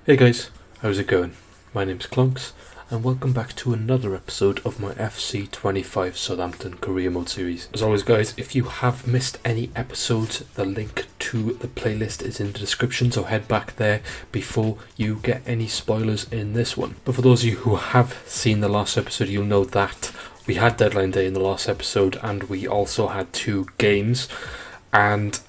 Hey guys, how's it going? My name's Clunks, and welcome back to another episode of my FC25 Southampton Career Mode series. As always guys, if you have missed any episodes, the link to the playlist is in the description, so head back there before you get any spoilers in this one. But for those of you who have seen the last episode, you'll know that we had deadline day in the last episode, and we also had 2 games, and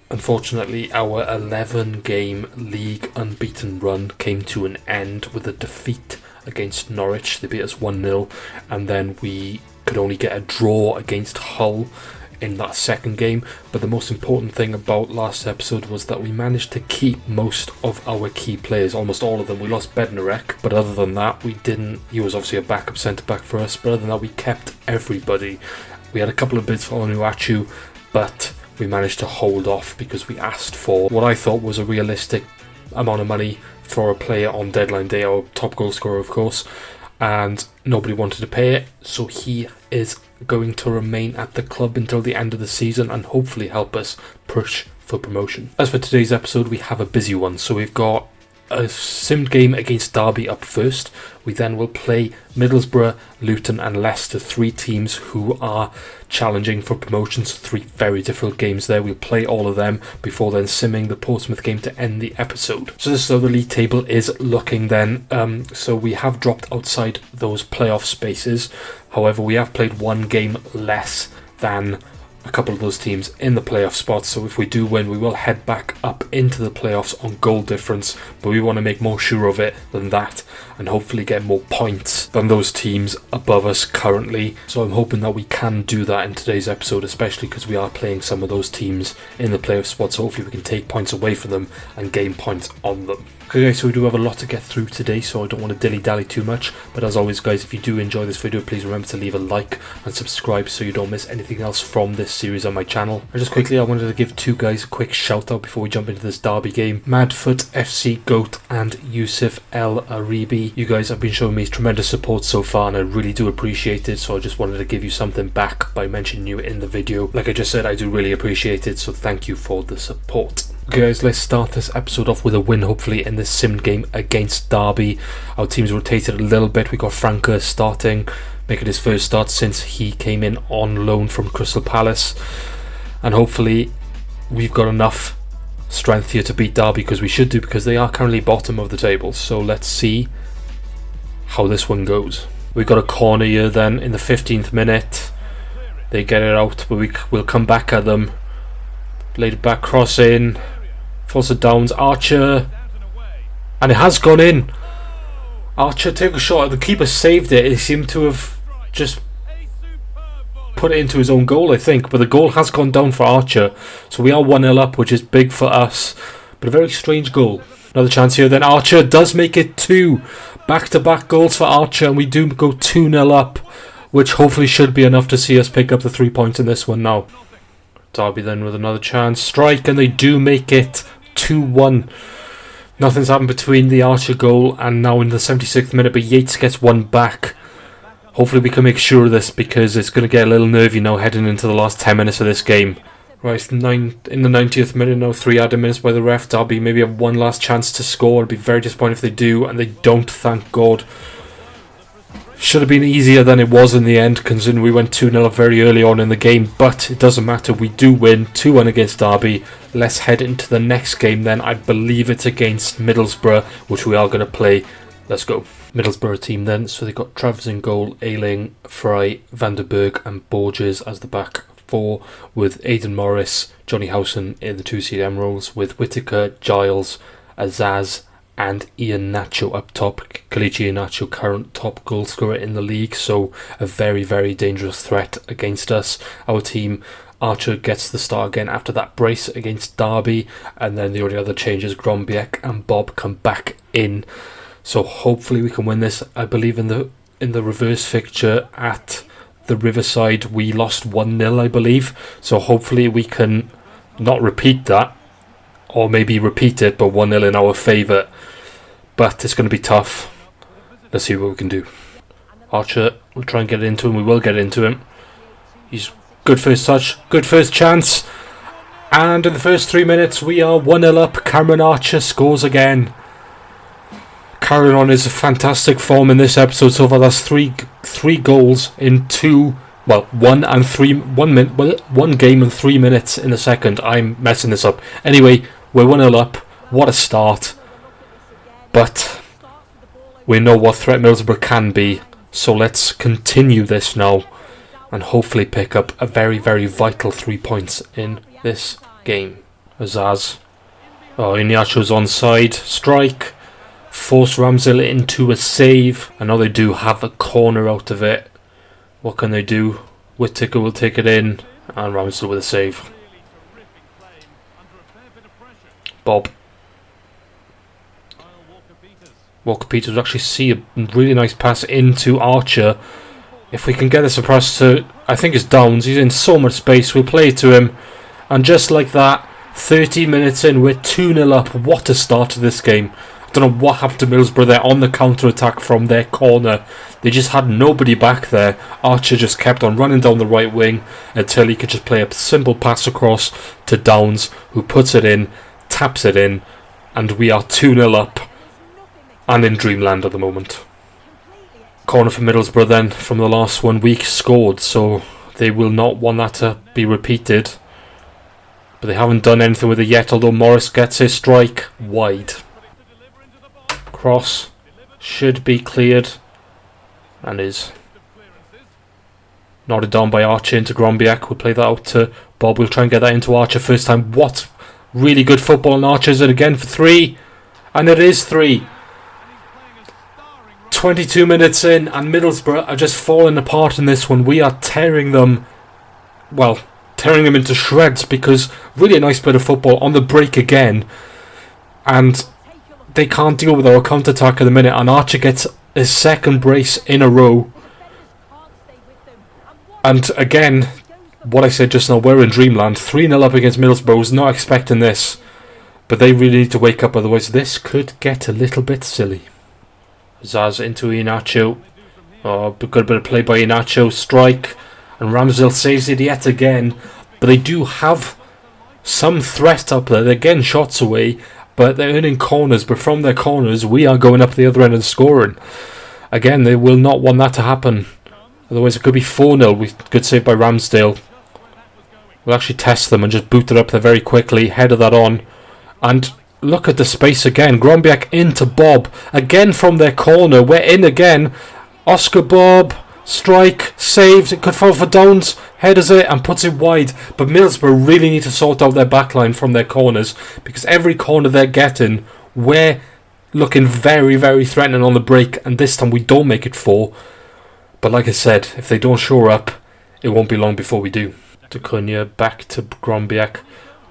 unfortunately, our 11-game league unbeaten run came to an end with a defeat against Norwich. They beat us 1-0, and then we could only get a draw against Hull in that second game. But the most important thing about last episode was that we managed to keep most of our key players, almost all of them. We lost Bednarek, but other than that, we didn't. He was obviously a backup centre-back for us, but other than that, we kept everybody. We had a couple of bids for Onuachu, but we managed to hold off because we asked for what I thought was a realistic amount of money for a player on deadline day, our top goal scorer of course, and nobody wanted to pay it, so he is going to remain at the club until the end of the season and hopefully help us push for promotion. As for today's episode, we have a busy one, so we've got a simmed game against Derby up first. We then will play Middlesbrough, Luton and Leicester, 3 teams who are challenging for promotions. 3 very difficult games there. We'll play all of them before then simming the Portsmouth game to end the episode. So this is how the league table is looking then. So we have dropped outside those playoff spaces. However, we have played 1 game less than a couple of those teams in the playoff spots, so if we do win, we will head back up into the playoffs on goal difference, but we want to make more sure of it than that and hopefully get more points than those teams above us currently. So I'm hoping that we can do that in today's episode, especially because we are playing some of those teams in the playoff spots, so hopefully we can take points away from them and gain points on them. Okay guys, so we do have a lot to get through today, so I don't want to dilly-dally too much, but as always guys, if you do enjoy this video, please remember to leave a like and subscribe so you don't miss anything else from this series on my channel. And just quickly, I wanted to give 2 guys a quick shout out before we jump into this Derby game. Madfoot FC Goat and Yusuf El Aribi. You guys have been showing me tremendous support so far and I really do appreciate it, so I just wanted to give you something back by mentioning you in the video. Like I just said, I do really appreciate it, so thank you for the support. Okay guys, let's start this episode off with a win hopefully in this simmed game against Derby. Our team's rotated a little bit. We got Franca starting, making his first start since he came in on loan from Crystal Palace, and hopefully we've got enough strength here to beat Derby, because we should do, because they are currently bottom of the table. So let's see how this one goes. We've got a corner here then in the 15th minute. They get it out, but we'll come back at them. Laid it back, cross in, falls it downs, Archer, and it has gone in. Archer took a shot, the keeper saved it. He seemed to have just put it into his own goal, I think, but the goal has gone down for Archer, so we are 1-0 up, which is big for us, but a very strange goal. Another chance here, then Archer does make it 2 back-to-back goals for Archer, and we do go 2-0 up, which hopefully should be enough to see us pick up the 3 points in this one now. Derby then with another chance, strike, and they do make it 2-1. Nothing's happened between the Archer goal and now in the 76th minute, but Yates gets one back. Hopefully we can make sure of this, because it's going to get a little nervy now heading into the last 10 minutes of this game. Right, in the 90th minute now, 3 added minutes by the ref. Derby maybe have one last chance to score. I'd be very disappointed if they do, and they don't, thank God. Should have been easier than it was in the end, considering we went 2-0 very early on in the game, but it doesn't matter. We do win 2-1 against Derby. Let's head into the next game then. I believe it's against Middlesbrough, which we are going to play. Let's go. Middlesbrough team then. So they got Travers in goal, Ayling, Fry, Vanderberg and Borges as the back 4, with Aidan Morris, Johnny Howson in the 2 CDM roles, with Whittaker, Giles, Azaz and Ian Nacho up top. Kelechi Iheanacho, current top goal scorer in the league, so a very, very dangerous threat against us. Our team, Archer gets the start again after that brace against Derby, and then the only other changes, Grombiek and Bob come back in. So hopefully we can win this. I believe in the reverse fixture at the Riverside we lost 1-0, I believe. So hopefully we can not repeat that, or maybe repeat it, but 1-0 in our favour. But it's going to be tough. Let's see what we can do. Archer, we'll try and get into him. We will get into him. He's good first touch, good first chance. And in the first 3 minutes, we are 1-0 up. Cameron Archer scores again. carrying on his fantastic form in this episode so far. That's three goals in one game and 3 minutes in the second. I'm messing this up. Anyway, we're 1-0 up. What a start. But we know what threat Middlesbrough can be. So let's continue this now and hopefully pick up a very, very vital 3 points in this game. Azaz. Oh, Iheanacho's onside. Strike. Force Ramsdale into a save. I know they do have a corner out of it. What can they do? Whittaker will take it in. And Ramsdale with a save. Bob. Walker-Peters actually see a really nice pass into Archer. If we can get this across to, I think it's Downs. He's in so much space. We'll play it to him. And just like that, 30 minutes in, we're 2-0 up. What a start to this game. I don't know what happened to Middlesbrough there on the counter-attack from their corner. They just had nobody back there. Archer just kept on running down the right wing until he could just play a simple pass across to Downs, who puts it in, taps it in, and we are 2-0 up and in dreamland at the moment. Corner for Middlesbrough then from the last 1 week scored, so they will not want that to be repeated. But they haven't done anything with it yet, although Morris gets his strike wide. Cross should be cleared and is nodded down by Archer into Grombiak. We'll play that out to Bob. We'll try and get that into Archer first time. What really good football on Archer's, and again for 3, and it is 3. 22 minutes in and Middlesbrough are just falling apart in this one. We are tearing them into shreds, because really a nice bit of football on the break again, and they can't deal with our counter-attack at the minute, and Archer gets his second brace in a row. And again, what I said just now, we're in dreamland. 3-0 up against Middlesbrough. Was not expecting this, but they really need to wake up, otherwise this could get a little bit silly. Zaz into Iheanacho. Oh, good bit of play by Iheanacho. Strike, and Ramsdale saves it yet again. But they do have some threat up there. They're getting shots away, but they're earning corners. But from their corners, we are going up the other end and scoring. Again, they will not want that to happen. Otherwise, it could be 4-0. Good save by Ramsdale. We'll actually test them and just boot it up there very quickly. Header that on. And look at the space again. Grombiak into Bob. Again from their corner. We're in again. Oscar Bob. Strike. Saves. It could fall for Downs. Headers it and puts it wide. But Middlesbrough really need to sort out their backline from their corners, because every corner they're getting, we're looking very, very threatening on the break. And this time we don't make it 4. But like I said, if they don't shore up, it won't be long before we do. Acuna back to Grombiak.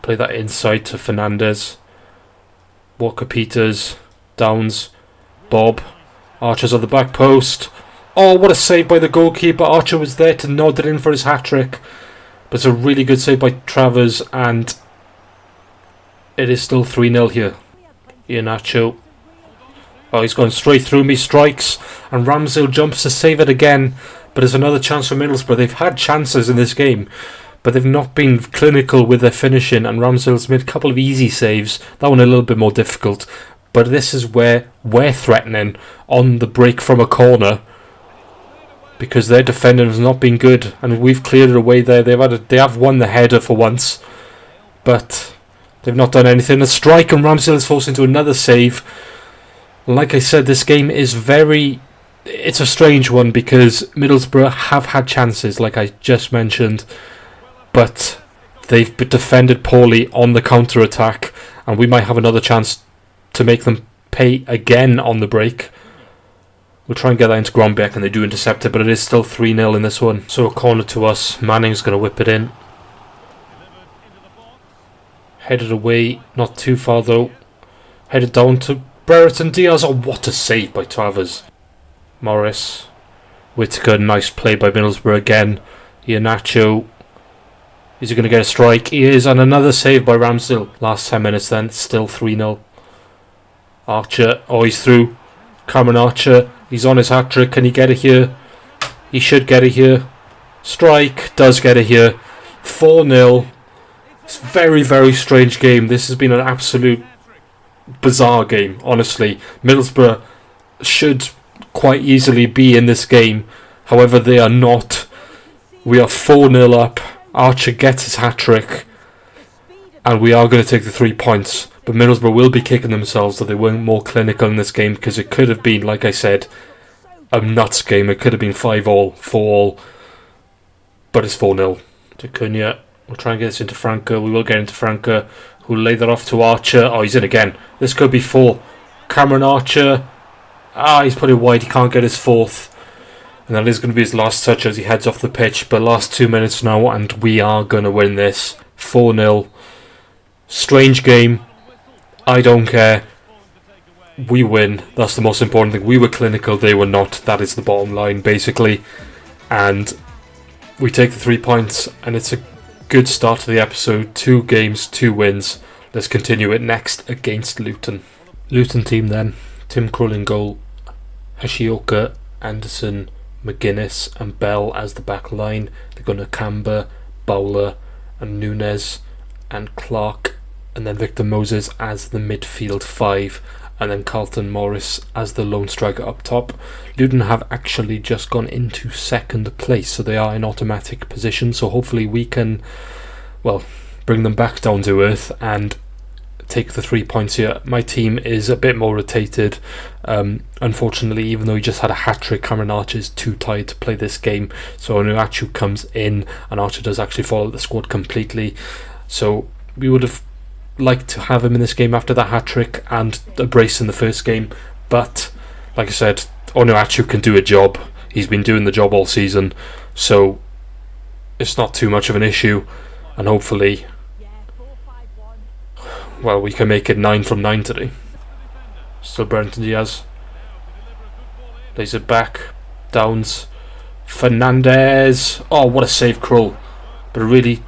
Play that inside to Fernandez. Walker-Peters. Downs. Bob. Archer's on the back post. Oh, what a save by the goalkeeper. Archer was there to nod it in for his hat-trick. But it's a really good save by Travers, and it is still 3-0 here. Iheanacho. Oh, he's gone straight through me. Strikes, and Ramsdale jumps to save it again. But there's another chance for Middlesbrough. They've had chances in this game, but they've not been clinical with their finishing, and Ramsdale's made a couple of easy saves. That one a little bit more difficult. But this is where we're threatening on the break from a corner, because their defending has not been good, and we've cleared it away there. They have won the header for once, but they've not done anything. A strike, and Ramsdale is forced into another save. Like I said, this game is it's a strange one, because Middlesbrough have had chances, like I just mentioned, but they've been defended poorly on the counter-attack, and we might have another chance to make them pay again on the break. We'll try and get that into Grombiak, and they do intercept it, but it is still 3-0 in this one. So a corner to us. Manning's going to whip it in. Headed away, not too far though. Headed down to Brereton Diaz. Oh, what a save by Travers. Morris. Whittaker, nice play by Middlesbrough again. Iheanacho. Is he going to get a strike? He is, and another save by Ramsdale. Last 10 minutes then, still 3-0. Archer, oh, he's through. Cameron Archer, he's on his hat-trick. Can he get it here? He should get it here. Strike, does get it here. 4-0. It's a very, very strange game. This has been an absolute bizarre game, honestly. Middlesbrough should quite easily be in this game. However, they are not. We are 4-0 up. Archer gets his hat-trick. And we are going to take the 3 points. But Middlesbrough will be kicking themselves that they weren't more clinical in this game, because it could have been, like I said, a nuts game. It could have been 5-all, 4-all. But it's 4-0 to Cunha. We'll try and get this into Franca. We will get into Franca, who'll lay that off to Archer. Oh, he's in again. This could be 4. Cameron Archer. He's put it wide. He can't get his 4th. And that is going to be his last touch as he heads off the pitch. But last 2 minutes now, and we are going to win this. 4-0. Strange game. I don't care. We win. That's the most important thing. We were clinical. They were not. That is the bottom line, basically. And we take the 3 points. And it's a good start to the episode. 2 games, 2 wins. Let's continue it next against Luton. Luton team then. Tim Krul in goal. Hashioka, Anderson, McGuinness and Bell as the back line. They're going to Nakamba, Bowler and Nunes and Clark, and then Victor Moses as the midfield 5, and then Carlton Morris as the lone striker up top. Luton have actually just gone into second place, so they are in automatic position, so hopefully we can, well, bring them back down to earth and take the 3 points here. My team is a bit more rotated. Unfortunately, even though he just had a hat-trick, Cameron Archer is too tired to play this game, so Onuachu comes in and Archer does actually fall out the squad completely. So we would have liked to have him in this game after that hat-trick and a brace in the first game, but like I said, Onuachu can do a job. He's been doing the job all season, so it's not too much of an issue, and hopefully, well, we can make it 9 from 9 today. Still Brenton Diaz. Lays it back. Downs. Fernandez. Oh, what a save, Krul. But a really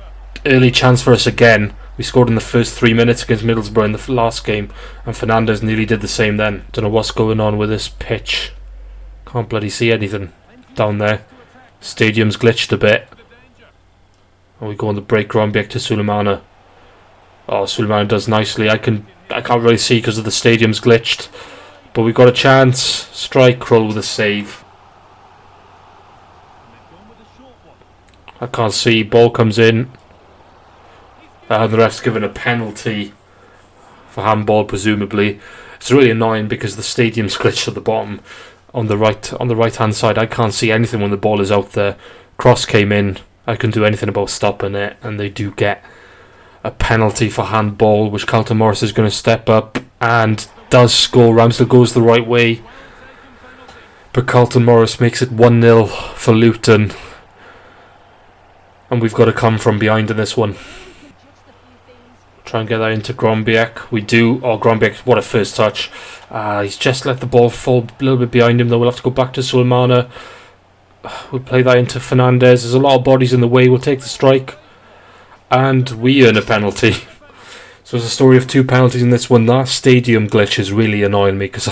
early chance for us again. We scored in the first 3 minutes against Middlesbrough in the last game, and Fernandez nearly did the same then. Don't know what's going on with this pitch. Can't bloody see anything down there. Stadium's glitched a bit. And we go on the break, Grombiek to Sulemana. Oh, Suleiman does nicely. I can't really see because of the stadium's glitched. But we've got a chance. Strike, Krul with a save. I can't see. Ball comes in. The ref's given a penalty for handball, presumably. It's really annoying because the stadium's glitched at the bottom on the right hand side. I can't see anything when the ball is out there. Cross came in. I couldn't do anything about stopping it, and they do get a penalty for handball, which Carlton Morris is going to step up and does score. Ramsdale goes the right way, but Carlton Morris makes it 1-0 for Luton, and we've got to come from behind in this one. Try and get that into Grombiek. We do. Oh, Grombiek, what a first touch. He's just let the ball fall a little bit behind him, though. We'll have to go back to Sulemana. We'll play that into Fernandez. There's a lot of bodies in the way. We'll take the strike. And we earn a penalty. So it's a story of 2 penalties in this one. That stadium glitch is really annoying me because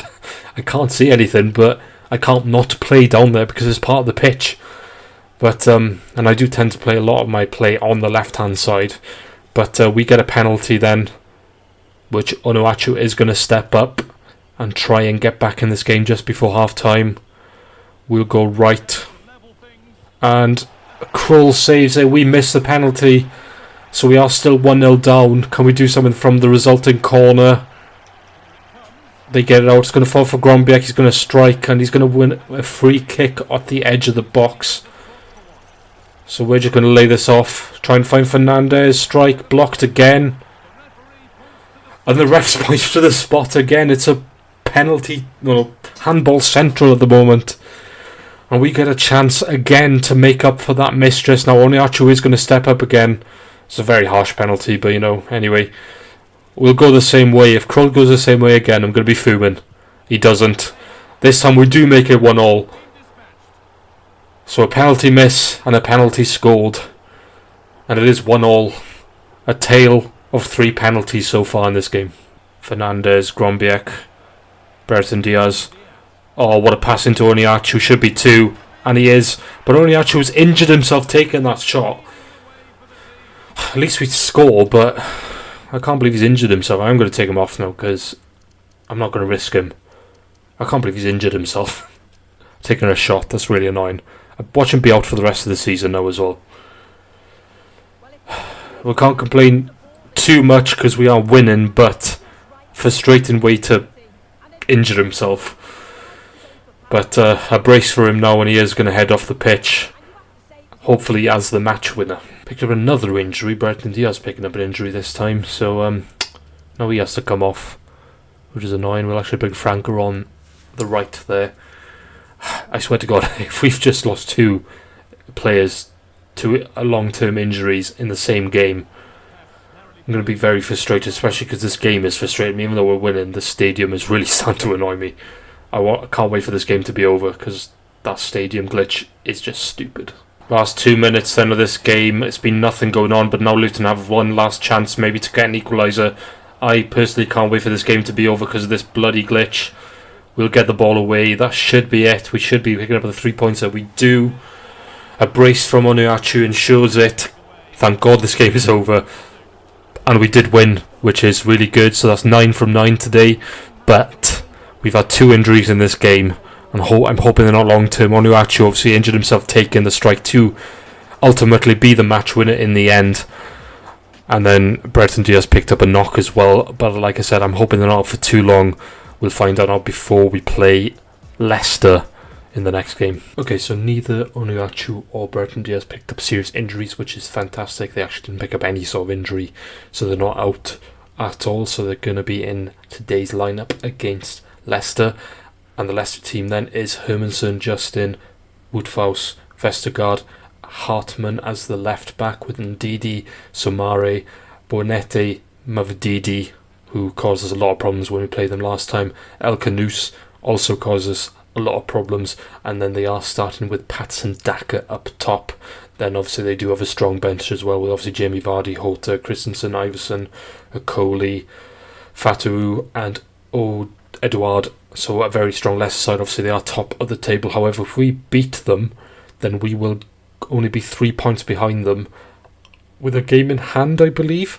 I can't see anything, but I can't not play down there because it's part of the pitch. But and I do tend to play a lot of my play on the left-hand side. But we get a penalty then, which Onuachu is going to step up and try and get back in this game just before half-time. We'll go right. And Krul saves it. We miss the penalty. So we are still 1-0 down. Can we do something from the resulting corner? They get it out. It's going to fall for Grombiek. He's going to strike and he's going to win a free kick at the edge of the box. So we're just going to lay this off. Try and find Fernandez. Strike. Blocked again. And the ref's points to the spot again. It's a penalty. No, handball central at the moment. And we get a chance again to make up for that mistress. Now Onuachu is going to step up again. It's a very harsh penalty, but anyway. We'll go the same way. If Krul goes the same way again, I'm going to be fuming. He doesn't. This time we do make it 1-1. So a penalty miss and a penalty scored. And it is 1-1. A tale of 3 penalties so far in this game. Fernandez, Grombiek, Bertrand Diaz. Oh, what a pass into Onuachu. Should be 2. And he is. But Onuachu has injured himself taking that shot. At least we score, but I can't believe he's injured himself. I'm going to take him off now because I'm not going to risk him. I can't believe he's injured himself. Taking a shot, that's really annoying. I watch him be out for the rest of the season now as well. We can't complain too much because we are winning, but frustrating way to injure himself. But a brace for him now, and he is going to head off the pitch, hopefully as the match winner. Picked up another injury. Brendan Diaz picking up an injury this time, so now he has to come off, which is annoying. We'll actually bring Franco on the right there. I swear to God, if we've just lost 2 players to long-term injuries in the same game, I'm going to be very frustrated, especially because this game is frustrating me. Even though we're winning, the stadium is really starting to annoy me. I can't wait for this game to be over because that stadium glitch is just stupid. Last 2 minutes then of this game, it's been nothing going on, but now Luton have one last chance maybe to get an equaliser. I personally can't wait for this game to be over because of this bloody glitch. We'll get the ball away. That should be it. We should be picking up the 3 points that we do. A brace from Onuachu ensures it. Thank God this game is over. And we did win, which is really good. So that's 9 from 9 today. But we've had 2 injuries in this game. And I'm hoping they're not long term. Onuachu obviously injured himself taking the strike to ultimately be the match winner in the end. And then Brendan Diaz picked up a knock as well. But like I said, I'm hoping they're not out for too long. We'll find out before we play Leicester in the next game. Okay, so neither Onuachu or Brendan Diaz picked up serious injuries, which is fantastic. They actually didn't pick up any sort of injury, so they're not out at all. So they're going to be in today's lineup against Leicester. And the Leicester team then is Hermansen, Justin, Woodhouse, Vestergaard, Hartman as the left back with Ndidi, Somare, Bonete, Mavdidi, who caused us a lot of problems when we played them last time. El Canous also causes a lot of problems, and then they are starting with Patson Daka up top. Then obviously they do have a strong bench as well with obviously Jamie Vardy, Holter, Christensen, Iverson, Okoli, Fatu and Edouard. So a very strong Leicester side. Obviously they are top of the table. However, if we beat them, then we will only be 3 points behind them with a game in hand, I believe.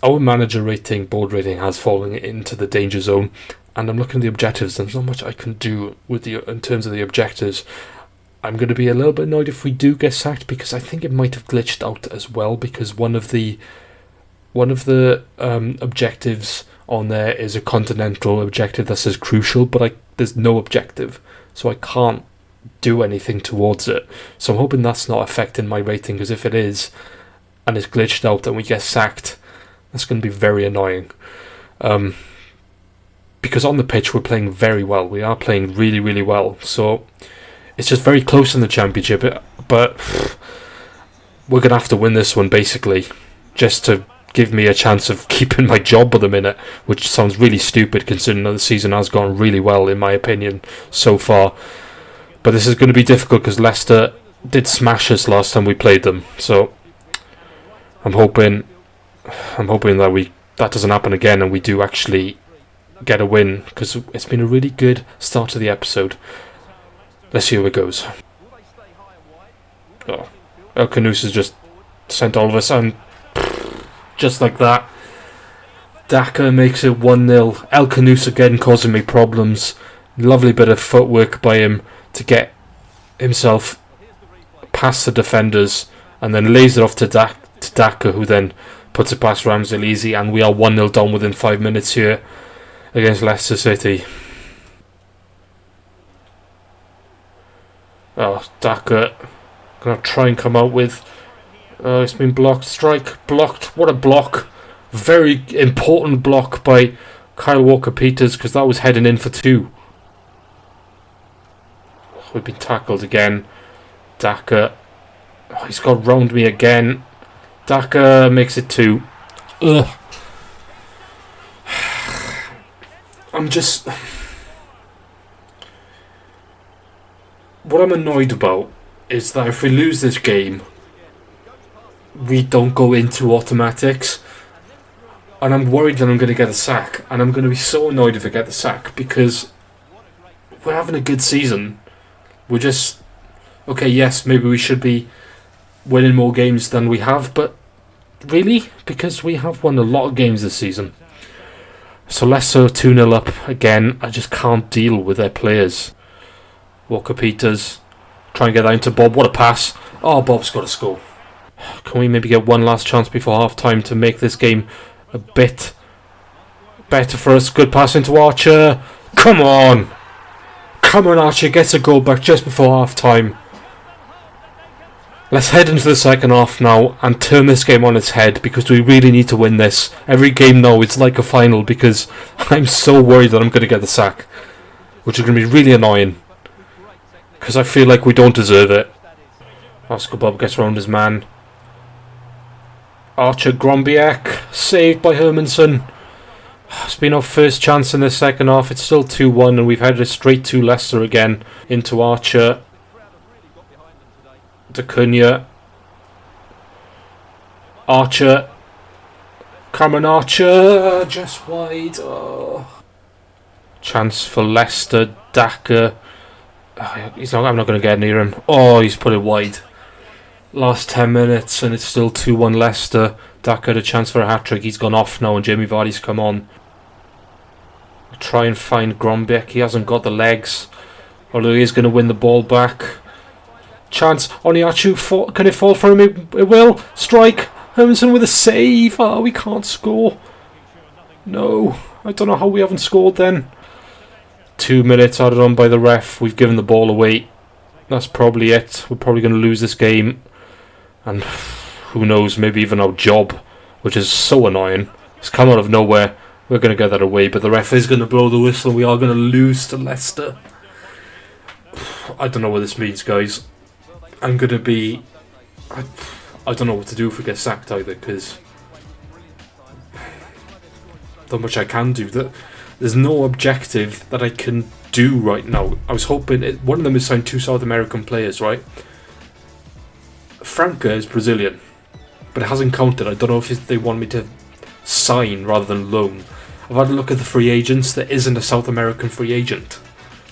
Our manager rating, board rating, has fallen into the danger zone, and I'm looking at the objectives. There's not much I can do with in terms of the objectives. I'm going to be a little bit annoyed if we do get sacked, because I think it might have glitched out as well, because one of the objectives on there is a continental objective that says crucial, but there's no objective, so I can't do anything towards it. So I'm hoping that's not affecting my rating, because if it is, and it's glitched out and we get sacked, that's going to be very annoying. Because on the pitch we're playing very well. We are playing really, really well. So it's just very close in the championship. But we're going to have to win this one, basically, just to give me a chance of keeping my job at the minute, which sounds really stupid considering that the season has gone really well, in my opinion, so far. But this is going to be difficult because Leicester did smash us last time we played them. So I'm hoping that doesn't happen again and we do actually get a win, because it's been a really good start to the episode. Let's see how it goes. Oh, El Canous has just sent all of us, and just like that, Daka makes it 1-0. El Canous again causing me problems. Lovely bit of footwork by him to get himself past the defenders, and then lays it off to Daka, who then puts it past Ramsdale easy, and we are 1-0 down within 5 minutes here against Leicester City. Oh, Daka gonna try and come out with. It's been blocked. Strike blocked. What a block! Very important block by Kyle Walker-Peters, because that was heading in for 2. We've been tackled again. Daka. Oh, he's got round me again. Daka makes it 2. Ugh. What I'm annoyed about is that if we lose this game, we don't go into automatics. And I'm worried that I'm going to get a sack. And I'm going to be so annoyed if I get the sack, because we're having a good season. We're just... Okay, yes, maybe we should be winning more games than we have, but really? Because we have won a lot of games this season. So Leicester 2-0 up again. I just can't deal with their players. Walker Peters. Try and get that into Bob. What a pass. Oh, Bob's got to score. Can we maybe get one last chance before half time to make this game a bit better for us? Good pass into Archer. Come on. Come on, Archer. Gets a goal back just before half time. Let's head into the second half now and turn this game on its head, because we really need to win this. Every game now it's like a final, because I'm so worried that I'm going to get the sack, which is going to be really annoying, because I feel like we don't deserve it. Oscar Bob gets round his man. Archer Grombiak, saved by Hermanson. It's been our first chance in the second half. It's still 2-1 and we've headed straight to Leicester again. Into Archer. To Cunha. Archer. Cameron Archer. Just wide. Oh. Chance for Leicester. Daka. Oh, I'm not going to get near him. Oh, he's put it wide. Last 10 minutes and it's still 2-1 Leicester. Daka had a chance for a hat-trick. He's gone off now and Jamie Vardy's come on. I'll try and find Grombeck. He hasn't got the legs. Although he is going to win the ball back. Chance. Oniachu. Can it fall for him? It will. Strike. Hermanson with a save. Oh, we can't score. No. I don't know how we haven't scored then. 2 minutes added on by the ref. We've given the ball away. That's probably it. We're probably going to lose this game. And who knows, maybe even our job, which is so annoying. It's come out of nowhere. We're going to get that away, but the ref is going to blow the whistle. We are going to lose to Leicester. I don't know what this means, guys. I'm going to be... I don't know what to do if we get sacked either, because... not much I can do. There's no objective that I can do right now. I was hoping... one of them is signed 2 South American players, right? Franca is Brazilian, but it hasn't counted. I don't know if they want me to sign rather than loan. I've had a look at the free agents. There isn't a South American free agent.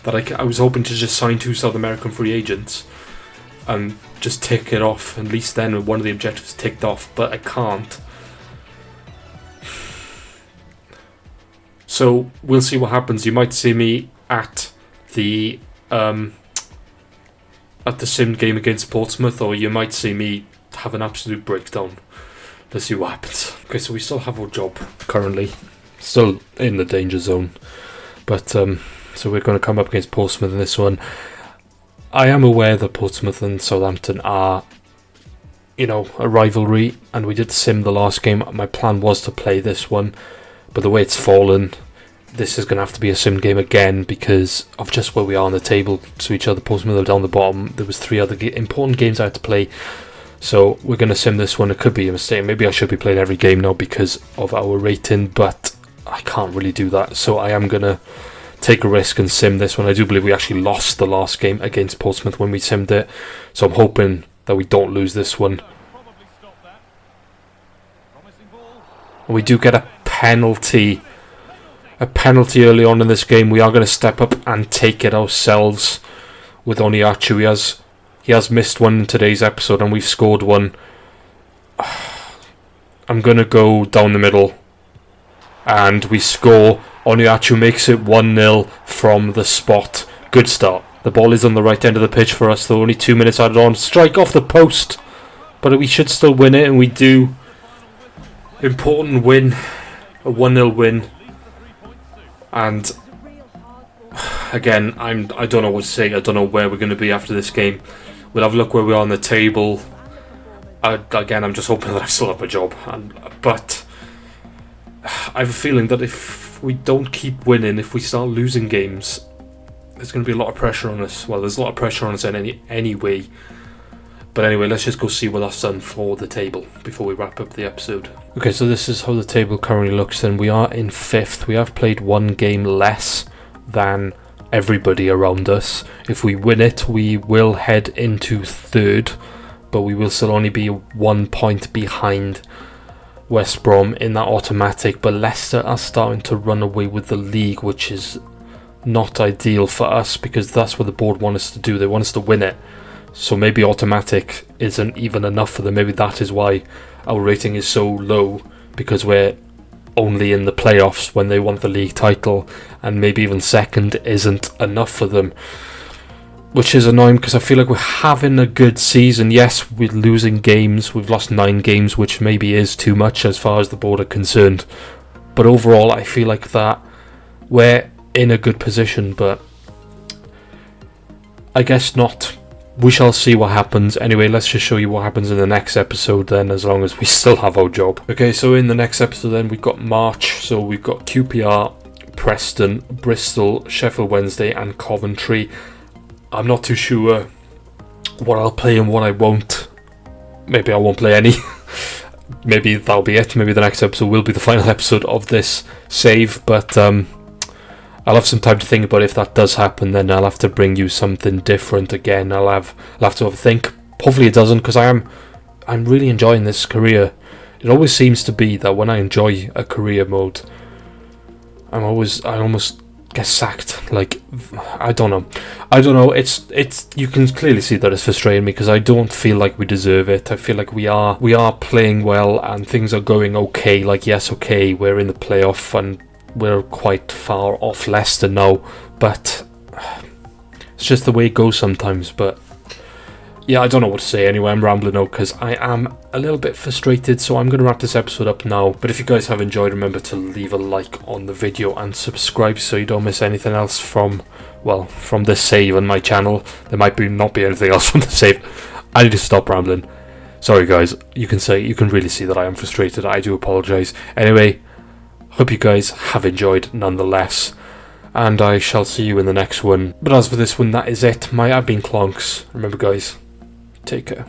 I was hoping to just sign 2 South American free agents and just tick it off. At least then one of the objectives ticked off, but I can't. So we'll see what happens. You might see me at the sim game against Portsmouth, or you might see me have an absolute breakdown. Let's see what happens. Okay, so we still have our job currently, still in the danger zone, but so we're going to come up against Portsmouth in this one. I am aware that Portsmouth and Southampton are, a rivalry, and we did sim the last game. My plan was to play this one, but the way it's fallen, this is going to have to be a sim game again because of just where we are on the table to each other. Portsmouth are down the bottom. There was 3 other important games I had to play, so we're going to sim this one. It could be a mistake. Maybe I should be playing every game now because of our rating, but I can't really do that, so I am going to take a risk and sim this one. I do believe we actually lost the last game against Portsmouth when we simmed it, so I'm hoping that we don't lose this one. And we do get a penalty early on in this game. We are going to step up and take it ourselves with Oniachu. He has missed one in today's episode and we've scored one. I'm going to go down the middle and we score. Oniachu makes it 1-0 from the spot. Good start. The ball is on the right end of the pitch for us, though. Only 2 minutes added on. Strike off the post, but we should still win it, and we do. Important win. A 1-0 win. And again, I don't know what to say. I don't know where we're going to be after this game. We'll have a look where we are on the table. Again, I'm just hoping that I still have a job. But I have a feeling that if we don't keep winning, if we start losing games, there's going to be a lot of pressure on us. Well, there's a lot of pressure on us anyway. But anyway, let's just go see what that's done for the table before we wrap up the episode. Okay, so this is how the table currently looks then. We are in 5th. We have played 1 game less than everybody around us. If we win it, we will head into 3rd, but we will still only be 1 point behind West Brom in that automatic. But Leicester are starting to run away with the league, which is not ideal for us because that's what the board want us to do. They want us to win it. So maybe automatic isn't even enough for them. Maybe that is why our rating is so low, because we're only in the playoffs when they want the league title, and maybe even second isn't enough for them, which is annoying because I feel like we're having a good season. Yes, we're losing games. We've lost 9 games, which maybe is too much as far as the board are concerned, but overall I feel like that we're in a good position, but I guess not. We shall see what happens. Anyway, let's just show you what happens in the next episode then, as long as we still have our job. Okay, so in the next episode then, we've got March. So we've got QPR, Preston, Bristol, Sheffield Wednesday and Coventry. I'm not too sure what I'll play and what I won't. Maybe I won't play any. Maybe that'll be it. Maybe the next episode will be the final episode of this save, but I'll have some time to think about it. If that does happen, then I'll have to bring you something different again. I'll have to have a think. Hopefully it doesn't, because I'm really enjoying this career. It always seems to be that when I enjoy a career mode, I almost get sacked. Like, I don't know. It's you can clearly see that it's frustrating me because I don't feel like we deserve it. I feel like we are playing well and things are going okay. Like, yes, okay, we're in the playoff and we're quite far off Leicester now, but it's just the way it goes sometimes. But yeah, I don't know what to say anyway. I'm rambling now because I am a little bit frustrated, so I'm going to wrap this episode up now. But if you guys have enjoyed, remember to leave a like on the video and subscribe so you don't miss anything else from this save on my channel. There might not be anything else from the save. I need to stop rambling. Sorry guys, you can really see that I am frustrated. I do apologise. Anyway, hope you guys have enjoyed nonetheless, and I shall see you in the next one. But as for this one, that is it. I've been Clonks. Remember guys, take care.